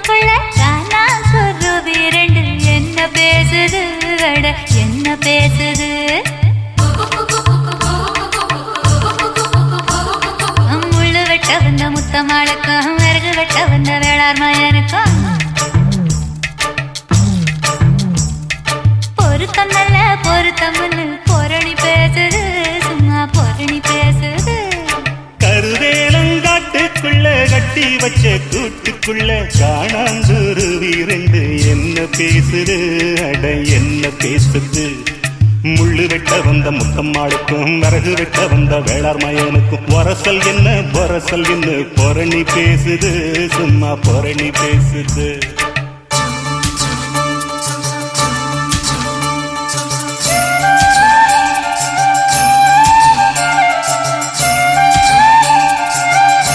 காட்டுக்குள்ள காணா குருவி ரெண்டு என்ன பேசுது அட என்ன பேசுது முள்ளு வெட்ட வந்த முத்தமாளுக்கும் விறகு வெட்ட வந்த வேளார் மயனுக்கும் பொருத்தம் நல்ல பொருத்தம்னு பொரணி பேசுது சும்மா பொரணி பேசுது கருவேலங்காட்டுக்குள்ள கட்டி வச்ச கூட்டுக்குள்ள காணாங்குருவி ரெண்டு என்ன பேசுது அட என்ன பேசுது முள்ளு வெட்ட வந்த முத்தம்மாளுக்கும் விறகு வெட்ட வந்த வேளார் மயனுக்கும் வரசல் என்ன பொரணி பேசுது சும்மா பொரணி பேசுது